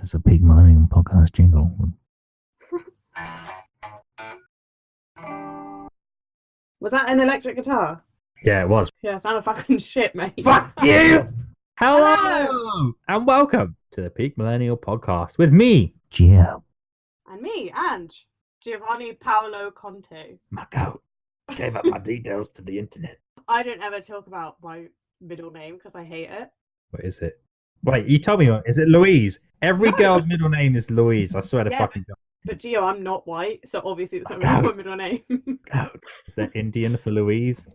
It's a Peak Millennium podcast jingle. Was that an electric guitar? Yeah, it was. Yeah, sounded fucking shit, mate. Fuck you! Hello! Hello! And welcome to the Peak Millennial podcast with me, Gio. And me, and Giovanni Paolo Conte. My goat. Gave up my details to the internet. I don't ever talk about my middle name because I hate it. What is it? Wait, you told me, is it Louise? Every No. girl's middle name is Louise. I swear to Yeah, fucking God. But Gio, I'm not white, so obviously it's not Oh, my middle name. Goat. Is that Indian for Louise?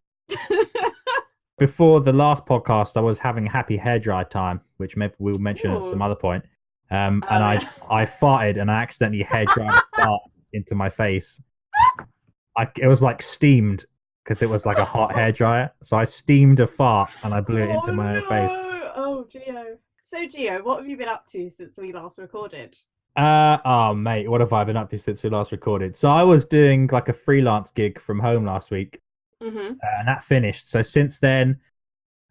Before the last podcast, I was having a happy hairdryer time, which maybe we'll mention at some other point. And I farted and I accidentally hairdryed a fart into my face. It was like steamed because it was like a hot hairdryer. So I steamed a fart and I blew it into my own face. Oh, Gio. So, Gio, what have you been up to since we last recorded? Oh, mate, what have I been up to since we last recorded? So I was doing like a freelance gig from home last week. Mm-hmm. And that finished. So since then,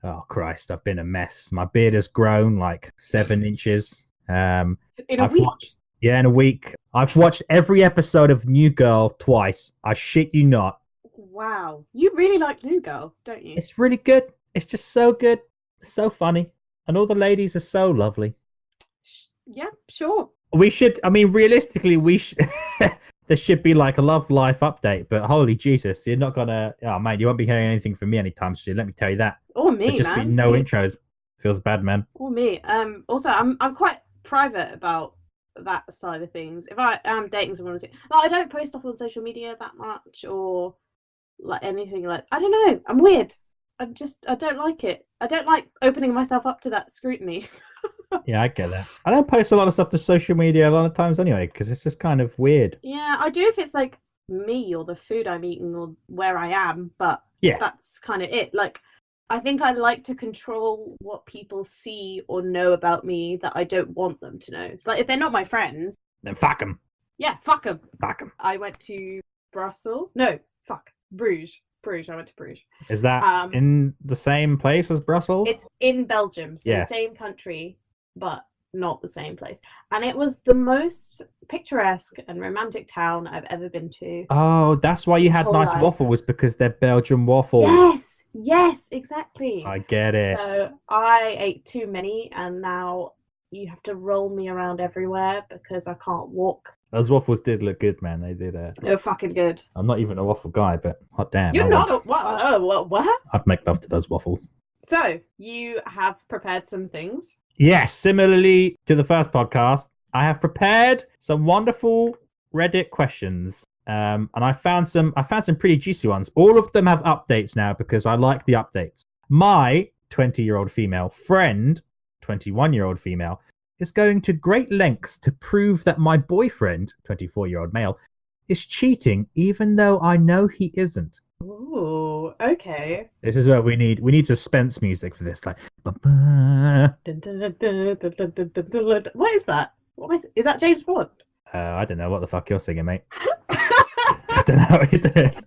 oh Christ, I've been a mess. My beard has grown like 7 inches. In a week? In a week. I've watched every episode of New Girl twice. I shit you not. Wow. You really like New Girl, don't you? It's really good. It's just so good. So funny. And all the ladies are so lovely. Yeah, sure. Realistically, there should be like a love life update, but holy Jesus, you're not gonna. Oh man, you won't be hearing anything from me anytime soon. Let me tell you that. Or me, There'll just man. be no intros. Feels bad, man. Or me. Also, I'm quite private about that side of things. If I am dating someone, I don't post stuff on social media that much, or like anything like. I don't know. I'm weird. I don't like it. I don't like opening myself up to that scrutiny. Yeah, I get that. I don't post a lot of stuff to social media a lot of times anyway, because it's just kind of weird. Yeah, I do if it's like me or the food I'm eating or where I am, but yeah, that's kind of it. Like, I think I like to control what people see or know about me that I don't want them to know. It's like, if they're not my friends, then fuck them. Yeah, fuck them. Fuck them. I went to Brussels. No, fuck. Bruges. I went to Bruges. Is that in the same place as Brussels? It's in Belgium, so yes. The same country, but not the same place. And it was the most picturesque and romantic town I've ever been to. Oh, that's why you had nice waffles, because they're Belgian waffles. Yes, exactly. I get it. So I ate too many, and now you have to roll me around everywhere because I can't walk. Those waffles did look good, man. They did. They were fucking good. I'm not even a waffle guy, but hot damn. You're not what? I'd make love to those waffles. So, you have prepared some things? Yes, similarly to the first podcast, I have prepared some wonderful Reddit questions. And I found some pretty juicy ones. All of them have updates now because I like the updates. My 20-year-old female friend, 21-year-old female, is going to great lengths to prove that my boyfriend, 24-year-old male, is cheating even though I know he isn't. Ooh, okay. This is where we need suspense music for this, like. What is that? Is that James Bond? I don't know what the fuck you're singing, mate. I don't know what you're doing.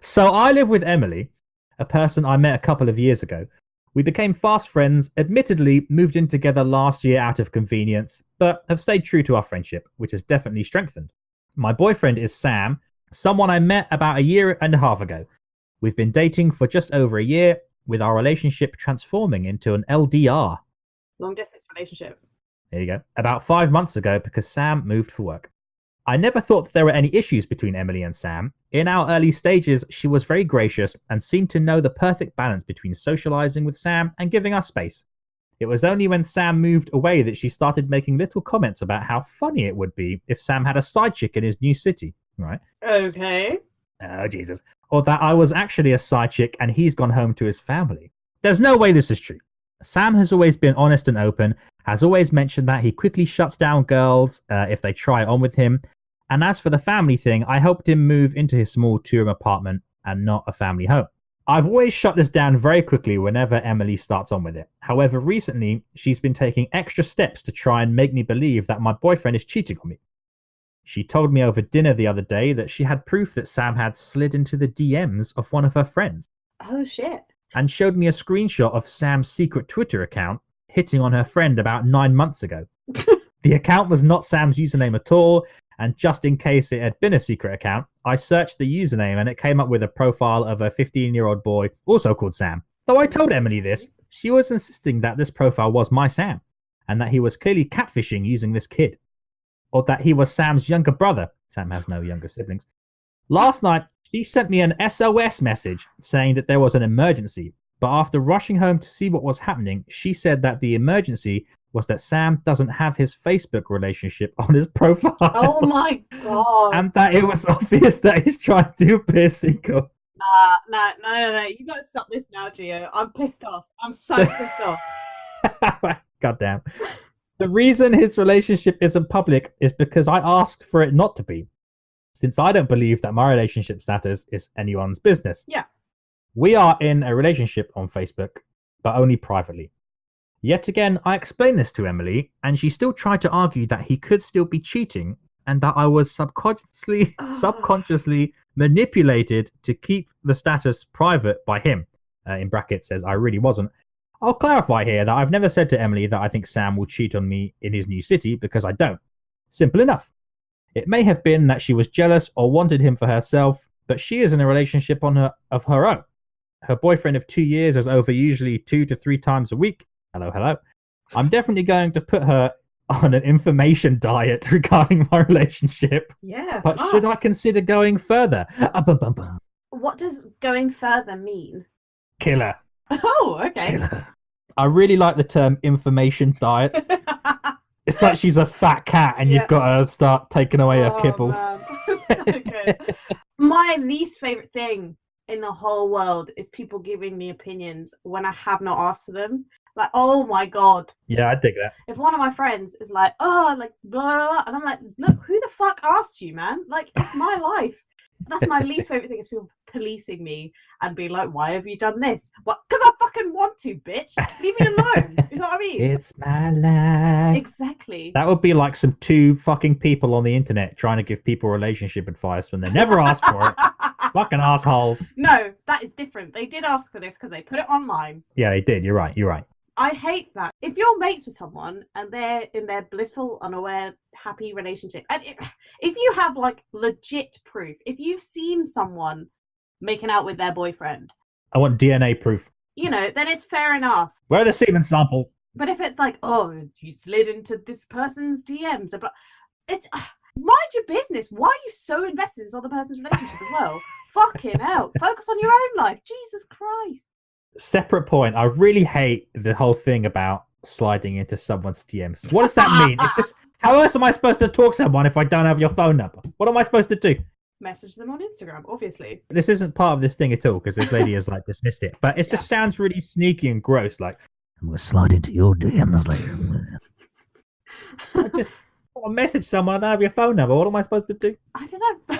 So I live with Emily, a person I met a couple of years ago. We became fast friends, admittedly moved in together last year out of convenience, but have stayed true to our friendship, which has definitely strengthened. My boyfriend is Sam, someone I met about 1.5 years ago. We've been dating for just over a year, with our relationship transforming into an LDR. Long distance relationship. There you go. About 5 months ago, because Sam moved for work. I never thought that there were any issues between Emily and Sam. In our early stages, she was very gracious and seemed to know the perfect balance between socializing with Sam and giving us space. It was only when Sam moved away that she started making little comments about how funny it would be if Sam had a side chick in his new city. Right? Okay. Oh, Jesus. Or that I was actually a side chick and he's gone home to his family. There's no way this is true. Sam has always been honest and open, has always mentioned that he quickly shuts down girls if they try on with him. And as for the family thing, I helped him move into his small 2-room apartment and not a family home. I've always shut this down very quickly whenever Emily starts on with it. However, recently, she's been taking extra steps to try and make me believe that my boyfriend is cheating on me. She told me over dinner the other day that she had proof that Sam had slid into the DMs of one of her friends. Oh, shit. And showed me a screenshot of Sam's secret Twitter account hitting on her friend about 9 months ago. The account was not Sam's username at all, and just in case it had been a secret account, I searched the username and it came up with a profile of a 15-year-old boy, also called Sam. Though I told Emily this, she was insisting that this profile was my Sam, and that he was clearly catfishing using this kid. Or that he was Sam's younger brother. Sam has no younger siblings. Last night, she sent me an SOS message saying that there was an emergency, but after rushing home to see what was happening, she said that the emergency was that Sam doesn't have his Facebook relationship on his profile. Oh my god. And that it was obvious that he's trying to appear single. No. You gotta stop this now, Gio. I'm pissed off. I'm so pissed off. Goddamn. The reason his relationship isn't public is because I asked for it not to be, since I don't believe that my relationship status is anyone's business. Yeah. We are in a relationship on Facebook, but only privately. Yet again, I explained this to Emily, and she still tried to argue that he could still be cheating and that I was subconsciously manipulated to keep the status private by him. In brackets says I really wasn't. I'll clarify here that I've never said to Emily that I think Sam will cheat on me in his new city, because I don't. Simple enough. It may have been that she was jealous or wanted him for herself, but she is in a relationship of her own. Her boyfriend of 2 years is over usually 2 to 3 times a week. Hello. I'm definitely going to put her on an information diet regarding my relationship. Yeah. But should I consider going further? What does going further mean? Killer. Oh, okay. Killer. I really like the term information diet. It's like she's a fat cat and you've got to start taking away her kibble. Man. So good. My least favourite thing in the whole world is people giving me opinions when I have not asked for them. Like, oh my god. Yeah, I dig that. If one of my friends is like, oh, like, blah, blah, blah, and I'm like, look, who the fuck asked you, man? Like, it's my life. That's my least favourite thing, is people policing me and being like, why have you done this? What? Because I fucking want to, bitch. Leave me alone. You know what I mean? It's my life. Exactly. That would be like some 2 fucking people on the internet trying to give people relationship advice when they never asked for it. Fucking assholes. No, that is different. They did ask for this because they put it online. Yeah, they did. You're right. I hate that. If you're mates with someone and they're in their blissful, unaware, happy relationship, and if you have like legit proof, if you've seen someone making out with their boyfriend, I want DNA proof. You know, then it's fair enough. Where are the semen samples? But if it's like, oh, you slid into this person's DMs, but it's mind your business. Why are you so invested in this other person's relationship as well? Fucking hell. Focus on your own life. Jesus Christ. Separate point. I really hate the whole thing about sliding into someone's DMs. What does that mean? It's just, how else am I supposed to talk to someone if I don't have your phone number? What am I supposed to do? Message them on Instagram, obviously. This isn't part of this thing at all, because this lady has like dismissed it. But it just sounds really sneaky and gross. Like, I'm gonna slide into your DMs later. I just want to message someone. I don't have your phone number. What am I supposed to do? I don't know.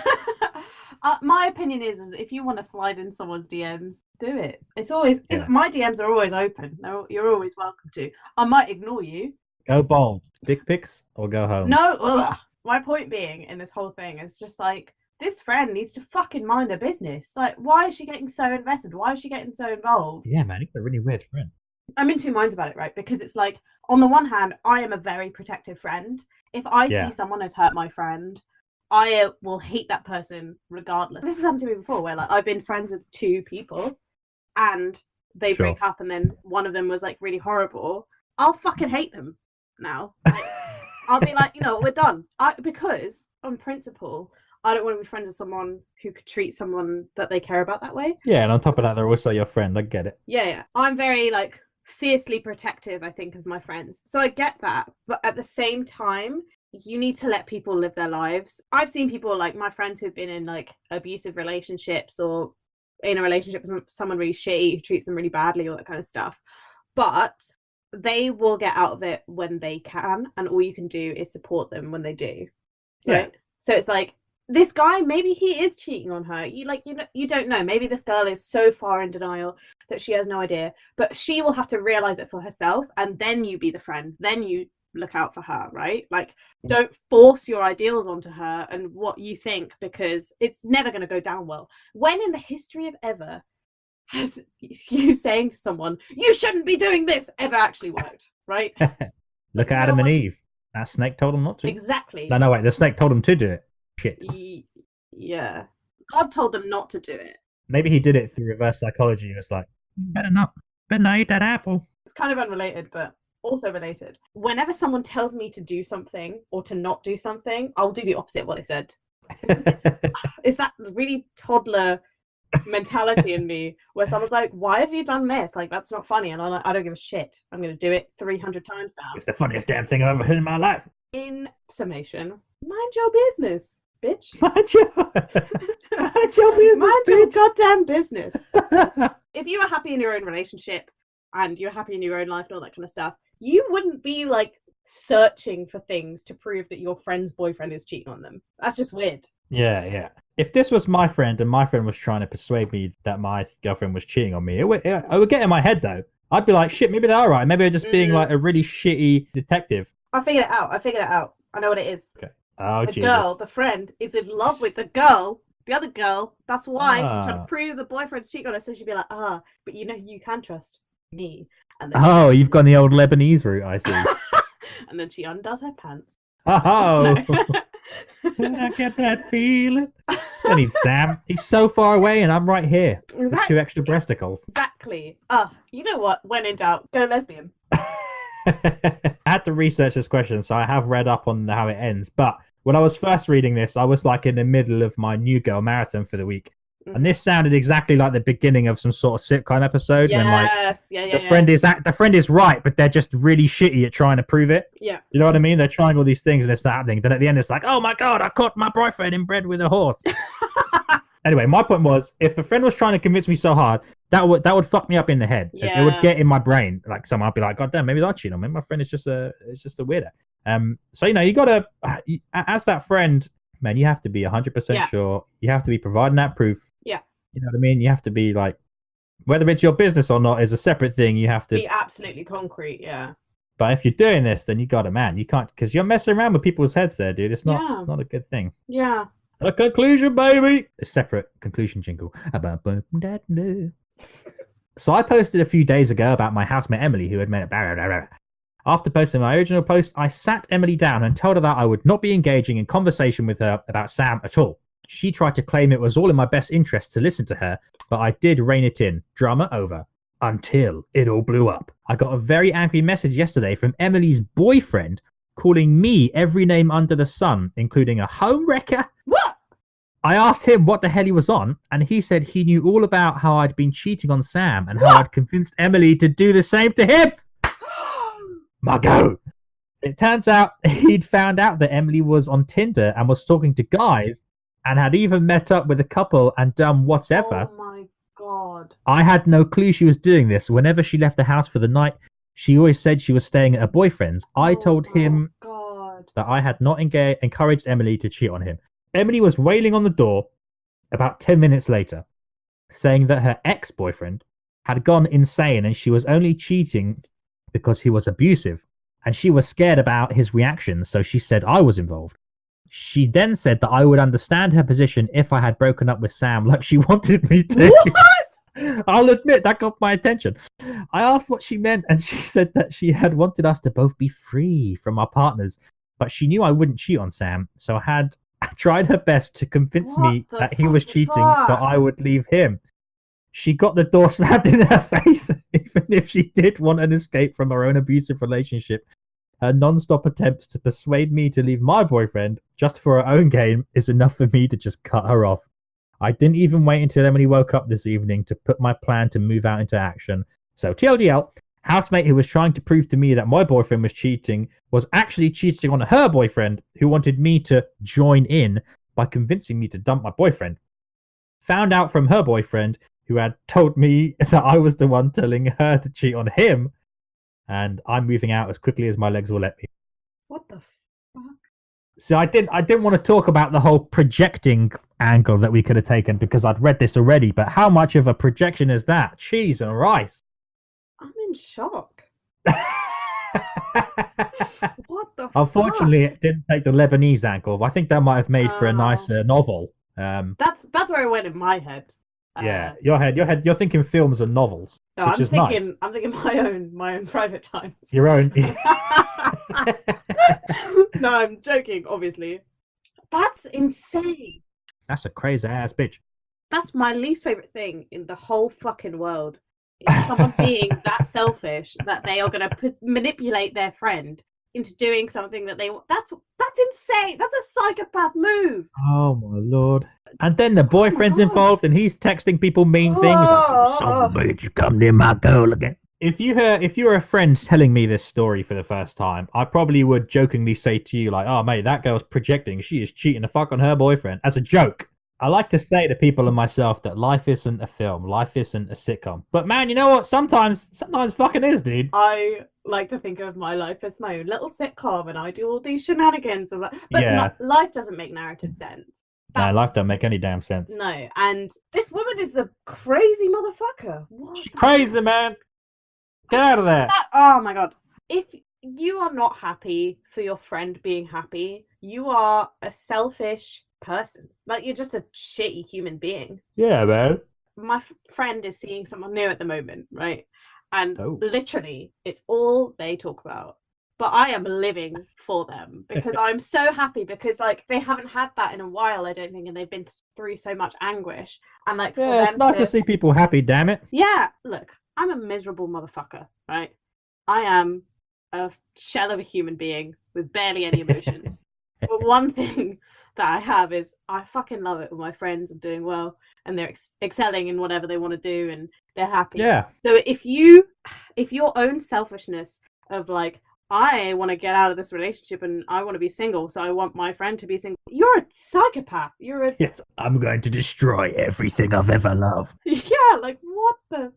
My opinion is if you want to slide in someone's DMs, do it. It's always my DMs are always open. You're always welcome to. I might ignore you. Go bold. Dick pics or go home. No. My point being in this whole thing is just like, this friend needs to fucking mind her business. Like, why is she getting so invested? Why is she getting so involved? Yeah, man, you're a really weird friend. I'm in 2 minds about it, right? Because it's like, on the one hand, I am a very protective friend. If I see someone has hurt my friend, I will hate that person regardless. This has happened to me before, where like I've been friends with 2 people and they break up, and then one of them was like really horrible. I'll fucking hate them now. Like, I'll be like, you know, we're done. Because on principle, I don't want to be friends with someone who could treat someone that they care about that way. Yeah, and on top of that, they're also your friend. I get it. Yeah. I'm very like fiercely protective, I think, of my friends. So I get that. But at the same time, you need to let people live their lives. I've seen people like my friends who've been in like abusive relationships or in a relationship with someone really shitty who treats them really badly, all that kind of stuff. But they will get out of it when they can, and all you can do is support them when they do. Right? Yeah. So it's like, this guy, maybe he is cheating on her. You don't know. Maybe this girl is so far in denial that she has no idea. But she will have to realize it for herself, and then you be the friend. Then you look out for her, right? Like, don't force your ideals onto her and what you think, because it's never going to go down well. When in the history of ever has you saying to someone, you shouldn't be doing this, ever actually worked, right? Look at Adam and Eve. That snake told him not to. Exactly. No, wait. The snake told him to do it. Shit. Yeah. God told them not to do it. Maybe he did it through reverse psychology. He was like, better not eat that apple. It's kind of unrelated, but also related. Whenever someone tells me to do something or to not do something, I'll do the opposite of what they said. Is that really toddler mentality in me where someone's like, why have you done this? Like, that's not funny. And I'm like, I don't give a shit. I'm going to do it 300 times now. It's the funniest damn thing I've ever heard in my life. In summation, mind your business, bitch. Mind your business, Mind bitch. your goddamn business. If you were happy in your own relationship and you're happy in your own life and all that kind of stuff, you wouldn't be like searching for things to prove that your friend's boyfriend is cheating on them. That's just weird. Yeah. If this was my friend and my friend was trying to persuade me that my girlfriend was cheating on me, I would get in my head though. I'd be like, shit, maybe they're all right. Maybe they're just being like a really shitty detective. I figured it out. I know what it is. Okay. Oh, the Jesus. girl, the friend, is in love with the girl. The other girl. That's why she's trying to prove the boyfriend's cheating on her. So she'd be like, but you know you can trust me. And then you've gone the old Lebanese route, I see. and then she undoes her pants. Oh. I get that feeling. I need Sam. He's so far away and I'm right here. With 2 extra breasticles. Exactly. You know what? When in doubt, go lesbian. I had to research this question, so I have read up on how it ends. But when I was first reading this, I was like in the middle of my New Girl marathon for the week. And this sounded exactly like the beginning of some sort of sitcom episode. Yes, when, like, yeah. the friend is right, but they're just really shitty at trying to prove it. Yeah. You know what I mean? They're trying all these things and it's not happening. Then at the end, it's like, oh my God, I caught my boyfriend inbred with a horse. Anyway, my point was, if the friend was trying to convince me so hard, that would fuck me up in the head. Yeah. It would get in my brain. Like someone, I'd be like, God damn, maybe they're cheating on me. My friend is just a weirdo. So you gotta, as that friend, man, you have to be 100% sure. You have to be providing that proof. Yeah. You know what I mean? You have to be like, whether it's your business or not is a separate thing. You have to be absolutely concrete. Yeah. But if you're doing this, then you gotta, man, you can't, because you're messing around with people's heads there, dude. It's not a good thing. Yeah. A conclusion, baby. A separate conclusion jingle. So I posted a few days ago about my housemate Emily, who had met a After posting my original post, I sat Emily down and told her that I would not be engaging in conversation with her about Sam at all. She tried to claim it was all in my best interest to listen to her, but I did rein it in. Drama over. Until it all blew up. I got a very angry message yesterday from Emily's boyfriend calling me every name under the sun, including a home wrecker. What? I asked him what the hell he was on, and he said he knew all about how I'd been cheating on Sam and how I'd convinced Emily to do the same to him. Margot. It turns out he'd found out that Emily was on Tinder and was talking to guys and had even met up with a couple and done whatever. Oh my God. I had no clue she was doing this. Whenever she left the house for the night, she always said she was staying at her boyfriend's. I told him that I had not encouraged Emily to cheat on him. Emily was wailing on the door about 10 minutes later, saying that her ex-boyfriend had gone insane and she was only cheating because he was abusive, and she was scared about his reactions, so she said I was involved. She then said that I would understand her position if I had broken up with Sam like she wanted me to. What? I'll admit, that got my attention. I asked what she meant, and she said that she had wanted us to both be free from our partners, but she knew I wouldn't cheat on Sam, so had tried her best to convince me that he was cheating so I would leave him. She got the door slammed in her face, even if she did want an escape from her own abusive relationship. Her non-stop attempts to persuade me to leave my boyfriend just for her own gain is enough for me to just cut her off. I didn't even wait until Emily woke up this evening to put my plan to move out into action. So TLDL, housemate who was trying to prove to me that my boyfriend was cheating was actually cheating on her boyfriend, who wanted me to join in by convincing me to dump my boyfriend. Found out from her boyfriend, who had told me that I was the one telling her to cheat on him, and I'm moving out as quickly as my legs will let me. What the fuck? So I didn't want to talk about the whole projecting angle that we could have taken because I'd read this already, but how much of a projection is that? Cheese and rice. I'm in shock. What the Unfortunately, fuck? it didn't take the Lebanese angle. I think that might have made for a nicer novel. That's where it went in my head. Yeah, your head. You're thinking films and novels. No, which is nice. I'm thinking my own private times. Your own. No, I'm joking, obviously. That's insane. That's a crazy ass bitch. That's my least favorite thing in the whole fucking world. Is someone being that selfish that they are going to manipulate their friend into doing something that they want. That's insane. That's a psychopath move. Oh my lord! And then the boyfriend's involved, and he's texting people mean things. Like, son of a bitch, you come near my girl again. If you were a friend telling me this story for the first time, I probably would jokingly say to you like, "Oh mate, that girl's projecting. She is cheating the fuck on her boyfriend," as a joke. I like to say to people and myself that life isn't a film, life isn't a sitcom. But man, you know what? Sometimes fucking is, dude. I like to think of my life as my own little sitcom, and I do all these shenanigans. But Yeah. life doesn't make narrative sense. No, life don't make any damn sense. No, and this woman is a crazy motherfucker. What? She's crazy, man. Get out of there. Oh my god. If you are not happy for your friend being happy, you are a selfish person. Like, you're just a shitty human being. Yeah, man. My friend is seeing someone new at the moment, right? And Oh. literally, it's all they talk about. But I am living for them because I'm so happy because, like, they haven't had that in a while, I don't think, and they've been through so much anguish. And, like, for them it's nice to see people happy, damn it. Yeah, look, I'm a miserable motherfucker, right? I am a shell of a human being with barely any emotions. But one thing that I have is I fucking love it when my friends are doing well and they're excelling in whatever they want to do and they're happy. Yeah. So if your own selfishness of like, I want to get out of this relationship and I want to be single, so I want my friend to be single, you're a psychopath. Yes, I'm going to destroy everything I've ever loved. Yeah, like what the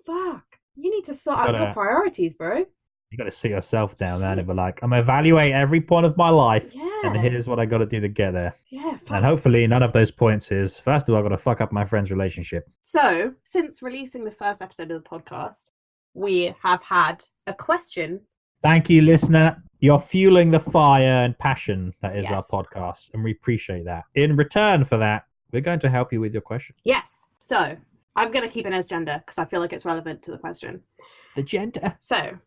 fuck? You need to sort out your priorities, bro. You got to sit yourself down, man, and be like, I'm going to evaluate every point of my life, and here's what I got to do to get there. Yeah, fuck. And hopefully none of those points is, first of all, I've got to fuck up my friend's relationship. So, since releasing the first episode of the podcast, we have had a question. Thank you, listener. You're fueling the fire and passion that is our podcast, and we appreciate that. In return for that, we're going to help you with your question. Yes. So, I'm going to keep it as gender because I feel like it's relevant to the question. The gender. So,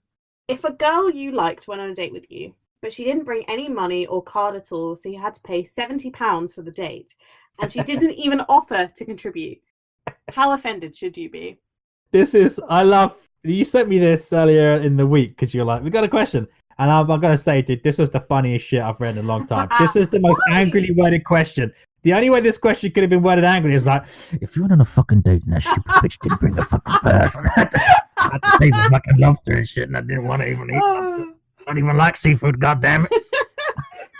if a girl you liked went on a date with you, but she didn't bring any money or card at all, so you had to pay £70 for the date, and she didn't even offer to contribute, how offended should you be? You sent me this earlier in the week because you're like, we got a question. And I'm going to say, dude, this was the funniest shit I've read in a long time. This is the most angrily worded question. The only way this question could have been worded angrily is like, if you went on a fucking date and that stupid bitch didn't bring a fucking purse, I had to pay for fucking lobster and shit, and I didn't want to even eat lobster. I don't even like seafood, goddammit.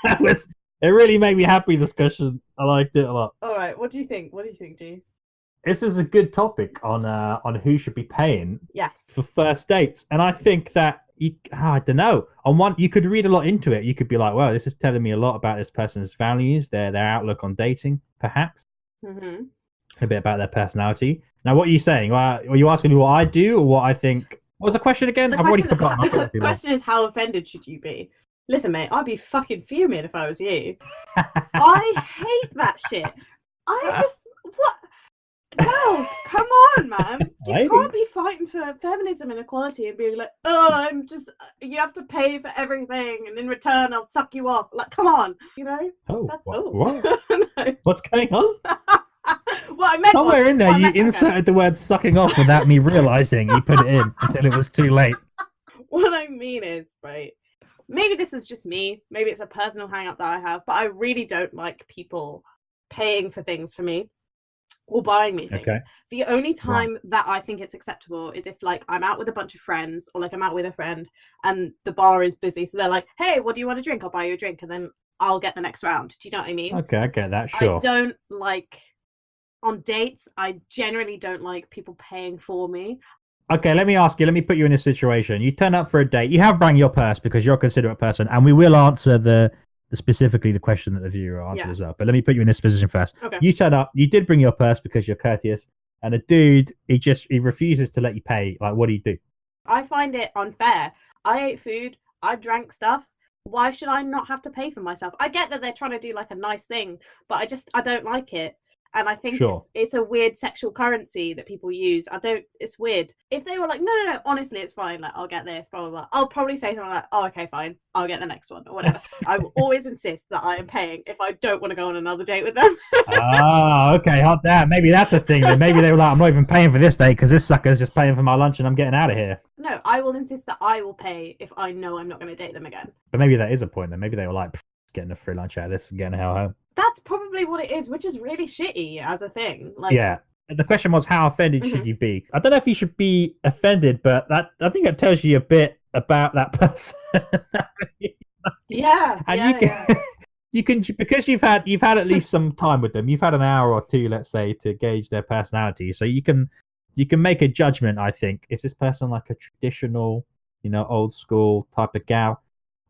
It really made me happy, this question. I liked it a lot. All right, what do you think? G? This is a good topic on who should be paying for first dates. And I think that, I don't know. On one, you could read a lot into it. You could be like, well, this is telling me a lot about this person's values, their outlook on dating, perhaps. Mm-hmm. A bit about their personality. Now, what are you saying? Were you asking me what I do or what I think? What was the question again? I've already forgotten. The question is, how offended should you be? Listen, mate, I'd be fucking fuming if I was you. I hate that shit. What? Girls, come on, man. You can't be fighting for feminism and equality and being like, oh, you have to pay for everything and in return I'll suck you off. Like, come on, you know? What? No. What's going on? What I meant Somewhere in there, you inserted the word sucking off without me realizing you put it in until it was too late. What I mean is, right, maybe this is just me, maybe it's a personal hang up that I have, but I really don't like people paying for things for me or buying me things. Okay. The only time that I think it's acceptable is if, like, I'm out with a bunch of friends or, like, I'm out with a friend and the bar is busy, so they're like, hey, what do you want to drink? I'll buy you a drink and then I'll get the next round. Do you know what I mean? Okay, I get that, sure. I don't like, on dates, I generally don't like people paying for me. Okay, let me put you in a situation. You turn up for a date. You have brought your purse because you're a considerate person, and we will answer specifically the question that the viewer answered as well. But let me put you in this position first. Okay. You turn up, you did bring your purse because you're courteous, and a dude, he refuses to let you pay. Like, what do you do? I find it unfair. I ate food, I drank stuff. Why should I not have to pay for myself? I get that they're trying to do like a nice thing, but I don't like it. and I think Sure. it's a weird sexual currency that people use. It's weird. If they were like, no, honestly, it's fine. Like, I'll get this, blah blah blah. I'll probably say something like, oh, okay, fine, I'll get the next one or whatever. I will always insist that I am paying if I don't want to go on another date with them. Okay, hot damn. Maybe that's a thing. Then maybe they were like, I'm not even paying for this date because this sucker's just paying for my lunch and I'm getting out of here. No, I will insist that I will pay if I know I'm not going to date them again. But maybe that is a point. Then maybe they were like, getting a free lunch out of this and getting the hell home. That's probably what it is, which is really shitty as a thing. Like, yeah. The question was, how offended should you be? I don't know if you should be offended, but I think it tells you a bit about that person. Yeah. And you can because you've had at least some time with them. You've had an hour or two, let's say, to gauge their personality. So you can make a judgment. I think, is this person like a traditional, old school type of gal,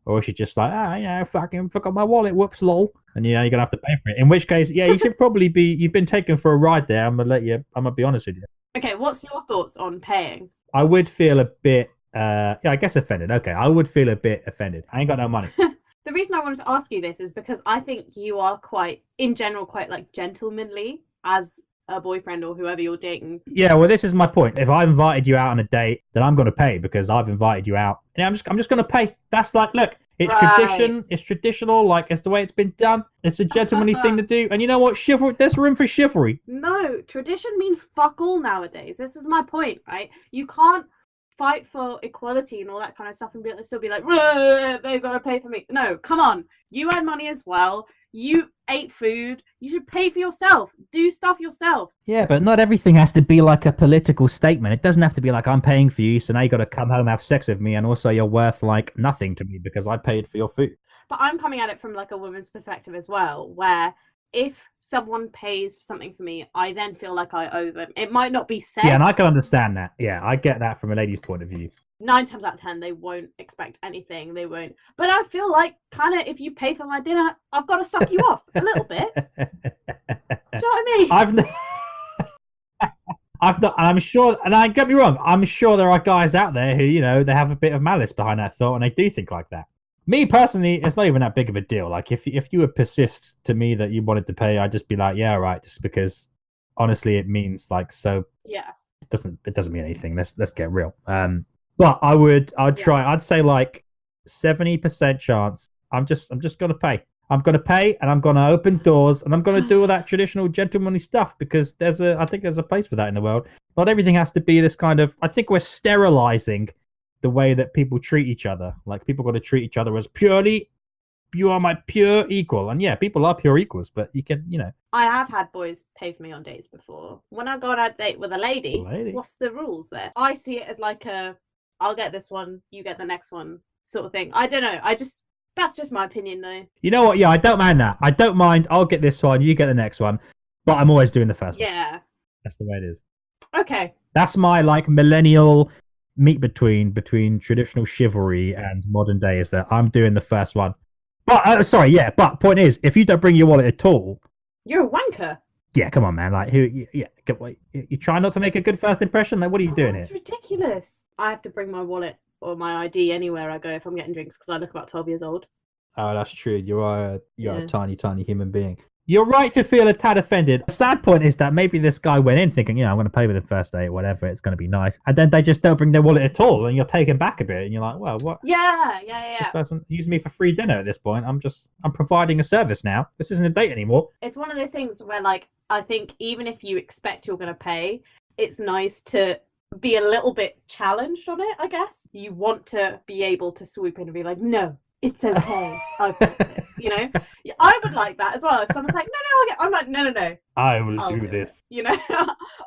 or is she just like, fucking forgot my wallet, whoops, lol, and you're gonna have to pay for it. In which case, you should probably be. You've been taken for a ride there. I'm gonna be honest with you. Okay, what's your thoughts on paying? I would feel a bit, I guess offended. Okay, I would feel a bit offended. I ain't got no money. The reason I wanted to ask you this is because I think you are in general, quite like gentlemanly as a boyfriend or whoever you're dating. Yeah, well, this is my point. If I invited you out on a date, then I'm going to pay because I've invited you out. And I'm just going to pay. That's like, look, it's tradition. It's traditional. Like, it's the way it's been done. It's a gentlemanly thing to do. And you know what? Chivalry. There's room for chivalry. No, tradition means fuck all nowadays. This is my point, right? You can't fight for equality and all that kind of stuff and still be like, they've got to pay for me. No, come on. You earn money as well. You ate food. You should pay for yourself. Do stuff yourself. Yeah, but not everything has to be like a political statement. It doesn't have to be like, I'm paying for you, so now you got to come home, have sex with me, and also you're worth like nothing to me because I paid for your food. But I'm coming at it from like a woman's perspective as well, where if someone pays for something for me, I then feel like I owe them. It might not be said. Yeah, and I can understand that. Yeah, I get that from a lady's point of view. 9 times out of 10, they won't expect anything. They won't. But I feel like, kind of, if you pay for my dinner, I've got to suck you off a little bit. Do you know what I mean? I've not. I'm sure, and I get me wrong. I'm sure there are guys out there who, they have a bit of malice behind that thought, and they do think like that. Me personally, it's not even that big of a deal. Like if you would persist to me that you wanted to pay, I'd just be like, yeah, right. Just because, honestly, it means like so. Yeah. It doesn't mean anything. Let's get real. But I'd try. I'd say like 70% chance. I'm just gonna pay. I'm gonna pay, and I'm gonna open doors, and I'm gonna do all that traditional gentlemanly stuff because I think there's a place for that in the world. Not everything has to be this kind of. I think we're sterilizing the way that people treat each other. Like people got to treat each other as you are my pure equal. And yeah, people are pure equals, but you can, I have had boys pay for me on dates before. When I go on a date with a lady, what's the rules there? I see it as like I'll get this one, you get the next one sort of thing. I don't know. That's just my opinion though. You know what? Yeah, I don't mind that. I don't mind. I'll get this one, you get the next one. But I'm always doing the first one. Yeah. That's the way it is. Okay. That's my like millennial meet between traditional chivalry and modern day is that I'm doing the first one. But but point is, if you don't bring your wallet at all, you're a wanker. Yeah, come on, man. Like, you try not to make a good first impression. Like, what are you doing here? It's ridiculous. I have to bring my wallet or my ID anywhere I go if I'm getting drinks because I look about 12 years old. Oh, that's true. You are a tiny, tiny human being. You're right to feel a tad offended. The sad point is that maybe this guy went in thinking, I'm going to pay with the first date, whatever, it's going to be nice. And then they just don't bring their wallet at all, and you're taken back a bit, and you're like, well, what? Yeah. This person using me for free dinner at this point. I'm providing a service now. This isn't a date anymore. It's one of those things where, like, I think even if you expect you're going to pay, it's nice to be a little bit challenged on it, I guess. You want to be able to swoop in and be like, no. It's okay. I've got this, I would like that as well. If someone's like, no, I'm like, no. I will do this.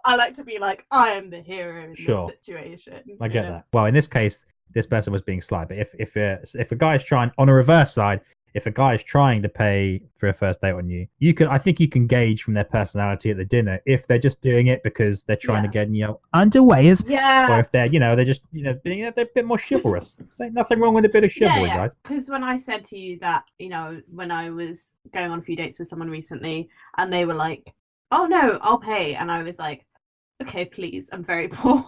I like to be like, I am the hero in this situation. I get that. Well, in this case, this person was being sly. But if a guy is trying, on a reverse side, if a guy is trying to pay for a first date on you, I think you can gauge from their personality at the dinner if they're just doing it because they're trying to get underways, or if they're they're just being a bit more chivalrous. There's nothing wrong with a bit of chivalry, guys. Because when I said to you that when I was going on a few dates with someone recently, and they were like, "Oh no, I'll pay," and I was like, "Okay, please, I'm very poor."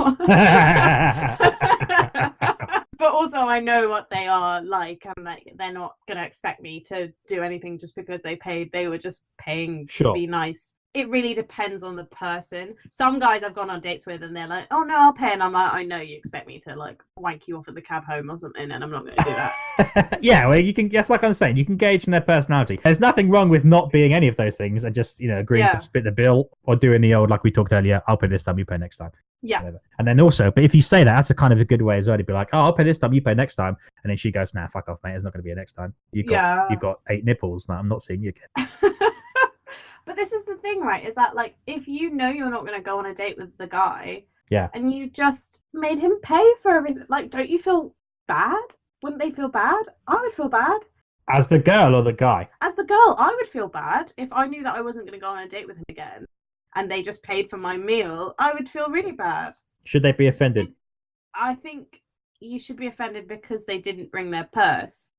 But also I know what they are like, and like they're not going to expect me to do anything just because they paid. They were just paying to be nice. It really depends on the person. Some guys I've gone on dates with and they're like, oh no, I'll pay. And I'm like, I know you expect me to like wank you off at the cab home or something, and I'm not going to do that. Yeah, well, you can. That's like I'm saying. You can gauge from their personality. There's nothing wrong with not being any of those things and just agreeing to split the bill or doing the old like we talked earlier. I'll pay this time, you pay next time. Yeah. Whatever. And then also, but if you say that, that's a kind of a good way as well to be like, oh, I'll pay this time, you pay next time, and then she goes, nah, fuck off, mate. It's not going to be a next time. You've got 8 nipples. Now I'm not seeing you again. But this is the thing, right? Is that like if you know you're not going to go on a date with the guy, and you just made him pay for everything, like, don't you feel bad? Wouldn't they feel bad? I would feel bad. As the girl or the guy? As the girl, I would feel bad if I knew that I wasn't going to go on a date with him again, and they just paid for my meal. I would feel really bad. Should they be offended? I think you should be offended because they didn't bring their purse.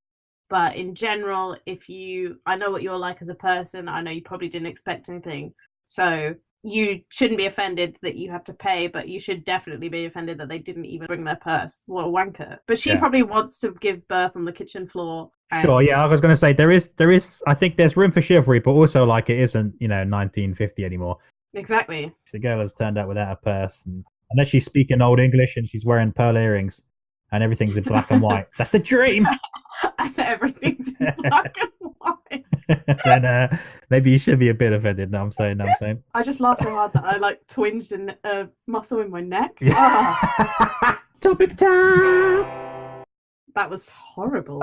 But in general, I know what you're like as a person. I know you probably didn't expect anything. So you shouldn't be offended that you have to pay, but you should definitely be offended that they didn't even bring their purse. What a wanker. But she probably wants to give birth on the kitchen floor. Sure, yeah, I was going to say, there is, I think there's room for chivalry, but also like it isn't, 1950 anymore. Exactly. If the girl has turned up without a purse, and unless she's speaking Old English and she's wearing pearl earrings, and everything's in black and white. That's the dream. And everything's in black and white. Then maybe you should be a bit offended. No, I'm saying. I just laughed so hard that I like twinged a muscle in my neck. Topic time. That was horrible.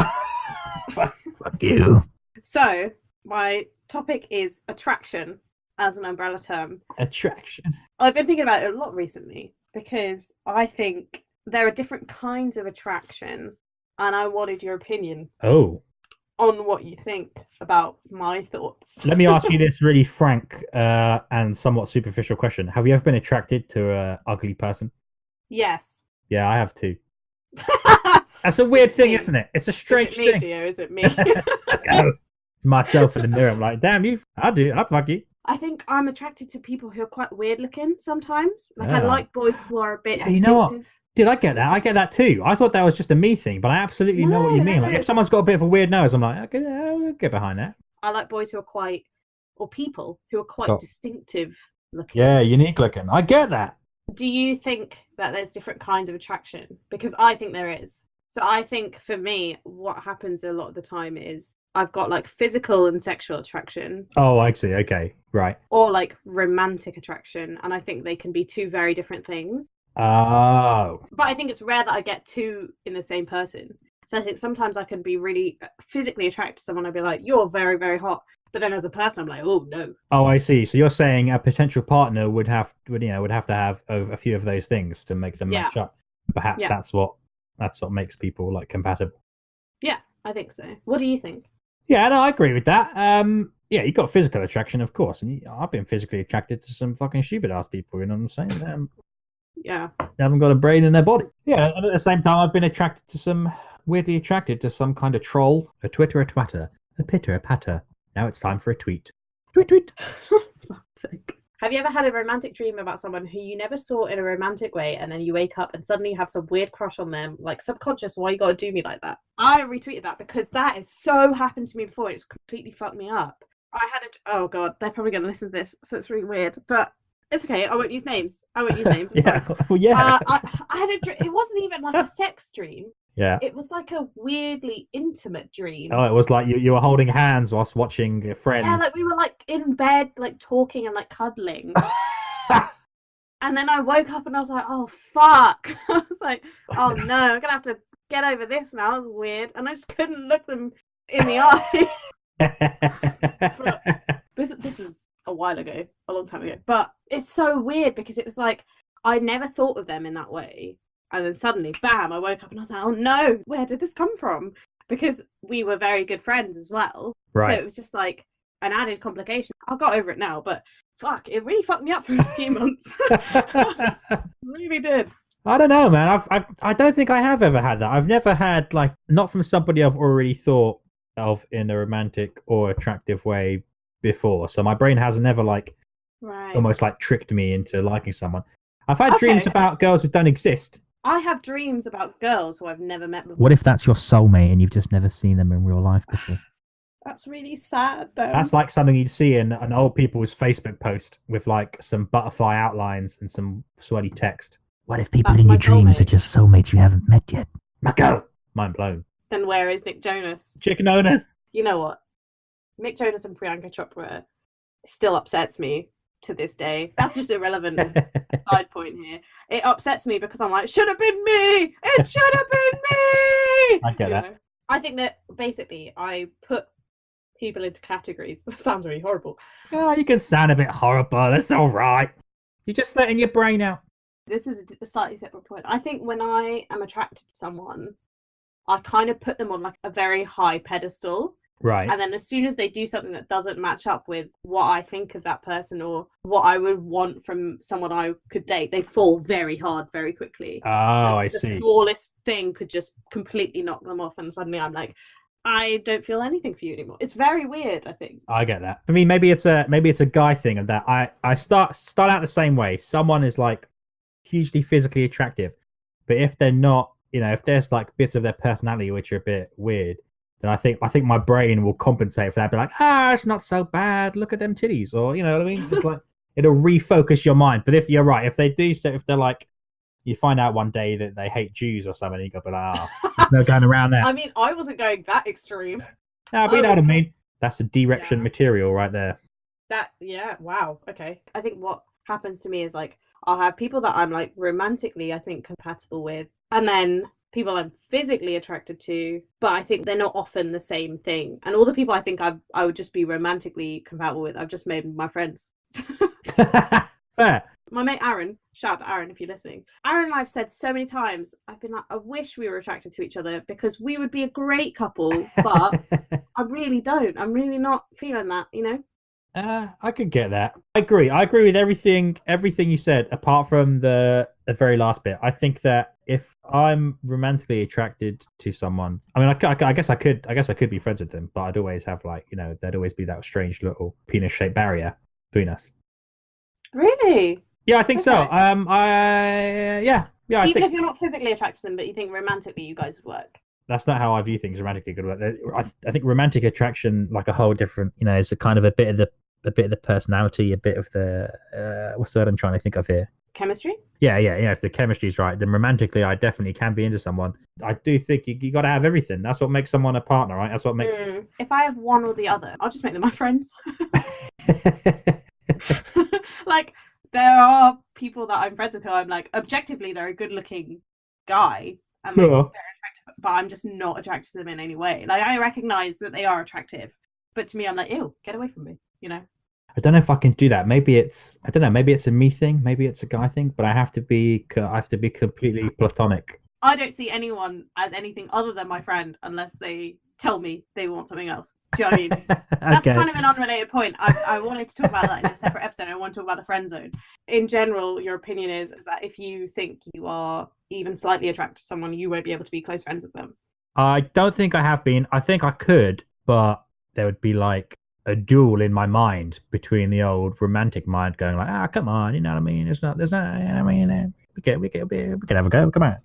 Fuck you. So my topic is attraction as an umbrella term. Attraction. I've been thinking about it a lot recently because I think there are different kinds of attraction, and I wanted your opinion on what you think about my thoughts. Let me ask you this really frank and somewhat superficial question. Have you ever been attracted to an ugly person? Yes. Yeah, I have too. That's a weird thing, isn't it? It's a strange thing. Gio? Is it me? It's myself in the mirror. I'm like, damn you. I'd fuck you. I think I'm attracted to people who are quite weird looking sometimes. Like I like boys who are a bit distinctive. You know what? Dude, I get that. I get that too. I thought that was just a me thing, but I absolutely know what you mean. Like, if someone's got a bit of a weird nose, I'm like, okay, I'll get behind that. I like boys who are people who are quite distinctive looking. Yeah, unique looking. I get that. Do you think that there's different kinds of attraction? Because I think there is. So I think for me, what happens a lot of the time is I've got like physical and sexual attraction. Oh, I see. Okay, right. Or like romantic attraction. And I think they can be two very different things. Oh. But I think it's rare that I get two in the same person. So I think sometimes I can be really physically attracted to someone. I'd be like, you're very, very hot. But then as a person, I'm like, oh no. Oh, I see. So you're saying a potential partner would have to have a few of those things to make them match up. Perhaps that's what makes people like compatible. Yeah, I think so. What do you think? Yeah, no, I agree with that. Yeah, you got physical attraction, of course, and I've been physically attracted to some fucking stupid ass people. You know what I'm saying? Yeah. They haven't got a brain in their body. Yeah, and at the same time, I've been weirdly attracted to some kind of troll, a twitter, a twatter, a pitter, a patter. Now it's time for a tweet. Tweet, tweet. For fuck's sake. Have you ever had a romantic dream about someone who you never saw in a romantic way, and then you wake up and suddenly you have some weird crush on them, like subconscious, why you gotta do me like that? I retweeted that because that has so happened to me before. It's completely fucked me up. Oh god, they're probably gonna listen to this, so it's really weird, but it's okay. I won't use names. It's yeah. fine. Well, yeah. I had a dream. It wasn't even like a sex dream. Yeah. It was like a weirdly intimate dream. Oh, it was like you were holding hands whilst watching your friends. Yeah, like we were like in bed, like talking and like cuddling. And then I woke up and I was like, oh fuck. I was like, oh no, I'm gonna have to get over this now. That's weird. And I just couldn't look them in the eye. This is a while ago, a long time ago. But it's so weird because it was like I never thought of them in that way. And then suddenly, bam, I woke up and I was like, oh no, where did this come from? Because we were very good friends as well. Right. So it was just like an added complication. I got over it now, but fuck, it really fucked me up for a few months. Really did. I don't know, man. I don't think I have ever had that. I've never had, like, not from somebody I've already thought of in a romantic or attractive way before. So my brain has never, like, almost like tricked me into liking someone. I've had dreams about girls who don't exist. I have dreams about girls who I've never met before. What if that's your soulmate and you've just never seen them in real life before? That's really sad, though. That's like something you'd see in an old people's Facebook post with like some butterfly outlines and some sweaty text. What if people That's in my your dreams are soulmate. just soulmates you haven't met yet? Go! Mind blown. Then where is Nick Jonas? Chicken owners. You know what? Nick Jonas and Priyanka Chopra still upsets me to this day. That's just irrelevant side point here. It upsets me because I'm like, should have been me. It should have been me. I get that. Know? I think that basically I put people into categories. That sounds really horrible. Oh, you can sound a bit horrible. That's all right. You're just letting your brain out. This is a slightly separate point. I think when I am attracted to someone, I kind of put them on like a very high pedestal. Right. And then as soon as they do something that doesn't match up with what I think of that person or what I would want from someone I could date, they fall very hard very quickly. Oh, I the see. The smallest thing could just completely knock them off, and suddenly I'm like, I don't feel anything for you anymore. It's very weird, I think. I get that. For me, maybe it's a guy thing of that. I start out the same way. Someone is like hugely physically attractive, but if they're not, if there's like bits of their personality which are a bit weird, then I think my brain will compensate for that. Be like, it's not so bad. Look at them titties, or you know what I mean. It's like it'll refocus your mind. But if you're right, if they do, so if they're like, you find out one day that they hate Jews or something, you go, but there's no going around that. I mean, I wasn't going that extreme. No, but you know what I mean. That's a De-Rection material right there. Wow. Okay. I think what happens to me is like I'll have people that I'm like romantically, I think, compatible with, and then people I'm physically attracted to, but I think they're not often the same thing. And all the people I think I would just be romantically compatible with, I've just made my friends. Fair. My mate Aaron, shout out to Aaron if you're listening. Aaron and I've said so many times, I've been like, I wish we were attracted to each other because we would be a great couple, but I really don't. I'm really not feeling that, I could get that. I agree with everything you said, apart from the very last bit. I think that if I'm romantically attracted to someone, I mean, I guess I could be friends with them, but I'd always have like, there'd always be that strange little penis-shaped barrier between us. Really? Yeah, I think so. Even if you're not physically attracted to them, but you think romantically you guys would work. That's not how I view things. Romantically could work. I think romantic attraction, like a whole different, is a kind of a bit of the personality, a bit of the what's the word I'm trying to think of here? Chemistry? Yeah. If the chemistry's right, then romantically I definitely can be into someone. I do think you got to have everything. That's what makes someone a partner, right? That's what makes. If I have one or the other, I'll just make them my friends. Like there are people that I'm friends with who I'm like objectively they're a good-looking guy, and like, they're attractive, but I'm just not attracted to them in any way. Like I recognize that they are attractive, but to me I'm like, ew, get away from me. I don't know if I can do that. Maybe it's a me thing, maybe it's a guy thing, but I have to be completely platonic. I don't see anyone as anything other than my friend unless they tell me they want something else. Do you know what I mean? That's kind of an unrelated point. I wanted to talk about that in a separate episode. I want to talk about the friend zone. In general, your opinion is that if you think you are even slightly attracted to someone, you won't be able to be close friends with them. I don't think I have been. I think I could, but there would be like a duel in my mind between the old romantic mind going like, come on, you know what I mean? There's no, you know what I mean? We can have a go, come on.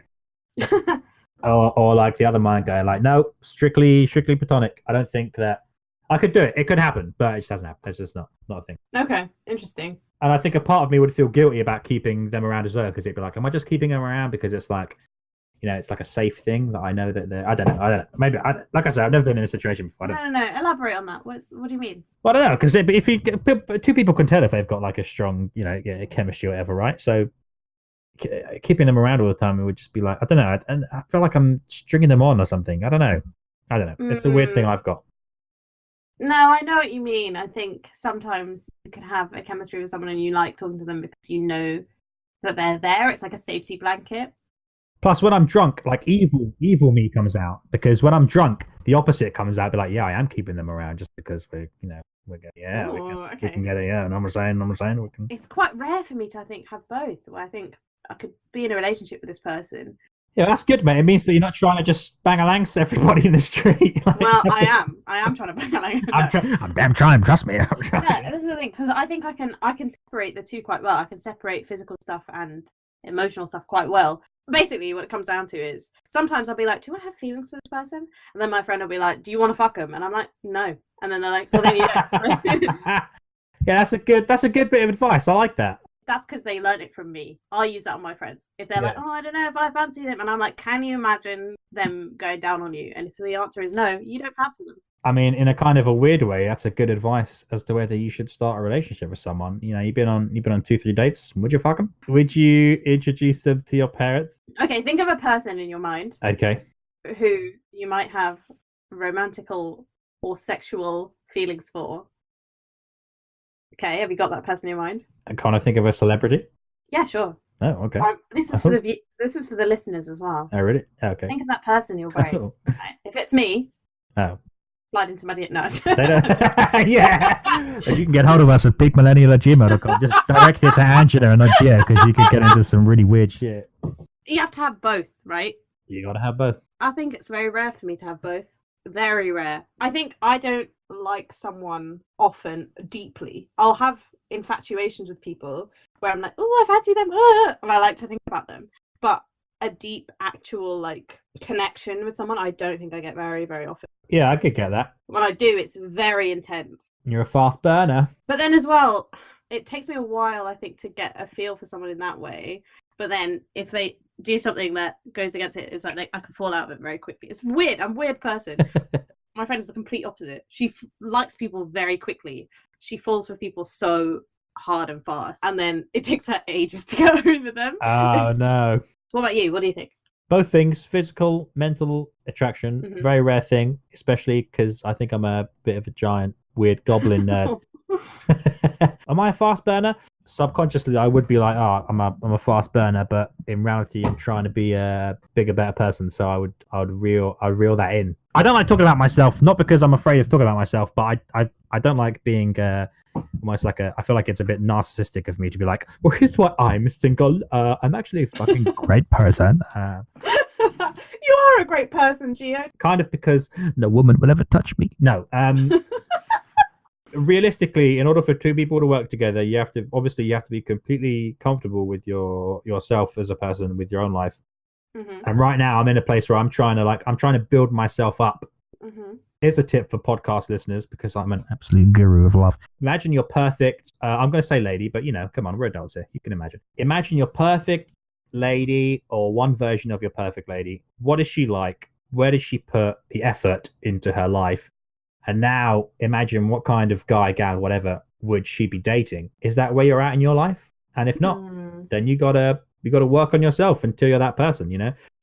or like the other mind going like, no, strictly platonic. I don't think that I could do it. It could happen, but it just hasn't happened. It's just not a thing. Okay, interesting. And I think a part of me would feel guilty about keeping them around as well, because it'd be like, am I just keeping them around because it's like, it's like a safe thing that I know that they're. I don't know. Maybe, like I said, I've never been in a situation before. No. Elaborate on that. What do you mean? Well, I don't know, because if two people can tell if they've got like a strong, chemistry or whatever, right? So keeping them around all the time, it would just be like, I don't know. And I feel like I'm stringing them on or something. I don't know. It's a weird thing I've got. No, I know what you mean. I think sometimes you can have a chemistry with someone and you like talking to them because you know that they're there. It's like a safety blanket. Plus, when I'm drunk, like evil me comes out, because when I'm drunk, the opposite comes out. Be like, yeah, I am keeping them around just because we can get it. Yeah, and I'm saying we can. It's quite rare for me to, I think, have both. Where I think I could be in a relationship with this person. Yeah, that's good, mate. It means that you're not trying to just bang along everybody in the street. Well, I am trying to bang along. I'm damn trying. Trust me. Yeah, this is the thing, because I think I can separate the two quite well. I can separate physical stuff and emotional stuff quite well. Basically, what it comes down to is sometimes I'll be like, "Do I have feelings for this person?" And then my friend will be like, "Do you want to fuck them?" And I'm like, "No." And then they're like, "Well, then you don't." Yeah, that's a good bit of advice. I like that. That's because they learned it from me. I'll use that on my friends. If they're like, Yeah. "Oh, I don't know if I fancy them," and I'm like, "Can you imagine them going down on you?" And if the answer is no, you don't fancy them. I mean, in a kind of a weird way, that's a good advice as to whether you should start a relationship with someone. You know, you've been on 2-3 dates. Would you fuck them? Would you introduce them to your parents? Okay, think of a person in your mind Okay. who you might have romantical or sexual feelings for. Okay, have you got that person in your mind? I kind of think of a celebrity. Yeah, sure. Oh, okay. This is for the listeners as well. Oh, really? Okay. Think of that person in your brain. Oh. Right? If it's me, Oh. slide into my no. Yeah. If you can get hold of us at peakmillennial@gmail.com, just direct it to Angela and not Gia, because you could get into some really weird shit. You have to have both, right? You gotta have both. I think it's very rare for me to have both. Very rare. I think I don't like someone often deeply. I'll have infatuations with people where I'm like, oh, I fancy them, and I like to think about them. But a deep, actual like connection with someone, I don't think I get very, very often. Yeah, I could get that. When I do, it's very intense. You're a fast burner. But then as well, it takes me a while, I think, to get a feel for someone in that way. But then if they do something that goes against it, it's like I can fall out of it very quickly. It's weird. I'm a weird person. My friend is the complete opposite. She likes people very quickly. She falls for people so hard and fast. And then it takes her ages to get over them. Oh, no. What about you? What do you think? Both things, physical, mental attraction, very rare thing, especially because I think I'm a bit of a giant, weird goblin nerd. Am I a fast burner? Subconsciously, I would be like, oh, I'm a fast burner, but in reality, I'm trying to be a bigger, better person. So I'd reel that in. I don't like talking about myself, not because I'm afraid of talking about myself, but I don't like being almost like I feel like it's a bit narcissistic of me to be like, well, here's why I'm single. I'm actually a fucking great person. You are a great person, Gio. Kind of because no woman will ever touch me. No. Realistically, in order for two people to work together, you have to be completely comfortable with yourself as a person, with your own life. And right now, I'm in a place where I'm trying to build myself up. Here's a tip for podcast listeners, because I'm an absolute guru of love. Imagine your perfect. I'm going to say lady, but come on, we're adults here. You can imagine. Imagine your perfect lady, or one version of your perfect lady. What is she like? Where does she put the effort into her life? And now imagine what kind of guy, gal, whatever would she be dating? Is that where you're at in your life? And if not, then you gotta work on yourself until you're that person.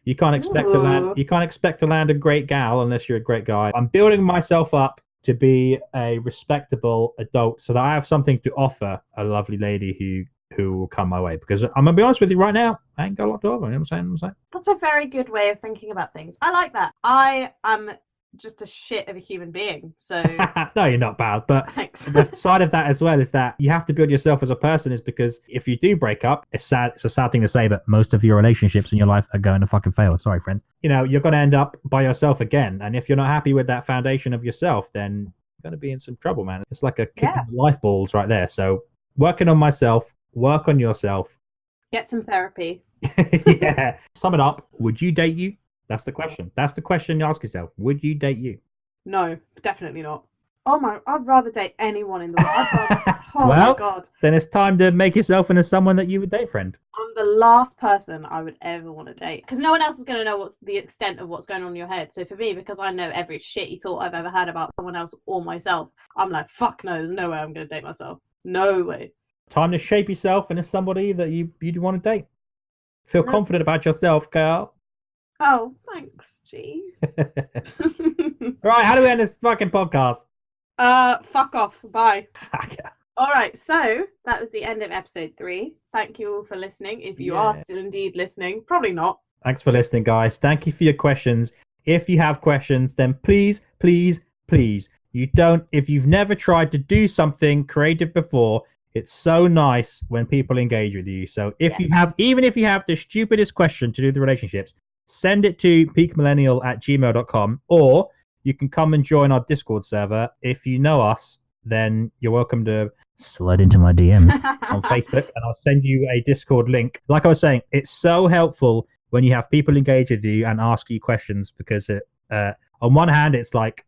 You can't expect to land a great gal unless you're a great guy. I'm building myself up to be a respectable adult, so that I have something to offer a lovely lady who will come my way. Because I'm gonna be honest with you right now, I ain't got a lot to offer. You know what I'm saying? That's a very good way of thinking about things. I like that. I am just a shit of a human being, so no, you're not bad, but thanks. The side of that as well is that you have to build yourself as a person, is because if you do break up, it's a sad thing to say, but most of your relationships in your life are going to fucking fail. Sorry, friends. You're going to end up by yourself again, and if you're not happy with that foundation of yourself, then you're going to be in some trouble, man. It's like a kick in the life balls right there. So working on myself, work on yourself, get some therapy. Yeah. Sum it up. Would you date you? That's the question. That's the question you ask yourself. Would you date you? No, definitely not. Oh my, I'd rather date anyone in the world. My God. Then it's time to make yourself into someone that you would date, friend. I'm the last person I would ever want to date, because no one else is going to know what's the extent of what's going on in your head. So for me, because I know every shitty thought I've ever had about someone else or myself, I'm like, fuck no, there's no way I'm going to date myself. No way. Time to shape yourself into somebody that you'd want to date. Feel confident about yourself, girl. Oh, thanks, G. Right, how do we end this fucking podcast? Fuck off. Bye. All right, so that was the end of episode 3. Thank you all for listening. If you are still indeed listening, probably not. Thanks for listening, guys. Thank you for your questions. If you have questions, then please, please, please, if you've never tried to do something creative before, it's so nice when people engage with you. So even if you have the stupidest question to do with the relationships, send it to peakmillennial@gmail.com, or you can come and join our Discord server. If you know us, then you're welcome to slide into my DMs on Facebook, and I'll send you a Discord link. Like I was saying, it's so helpful when you have people engage with you and ask you questions, because on one hand it's like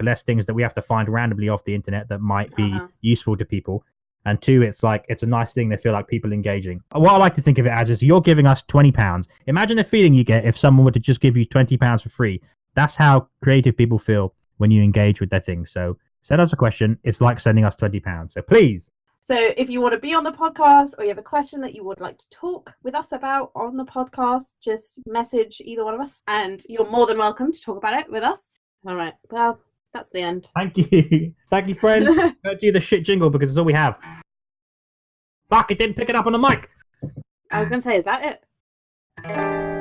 less things that we have to find randomly off the internet that might be useful to people, and two, it's a nice thing to feel like people engaging. What I like to think of it as is you're giving us £20. Imagine the feeling you get if someone were to just give you £20 for free. That's how creative people feel when you engage with their things. So send us a question. It's like sending us £20. So please. So if you want to be on the podcast, or you have a question that you would like to talk with us about on the podcast, just message either one of us, and you're more than welcome to talk about it with us. All right. Well, that's the end. Thank you. Thank you, friend. Go do the shit jingle because it's all we have. Fuck, it didn't pick it up on the mic. I was going to say, is that it?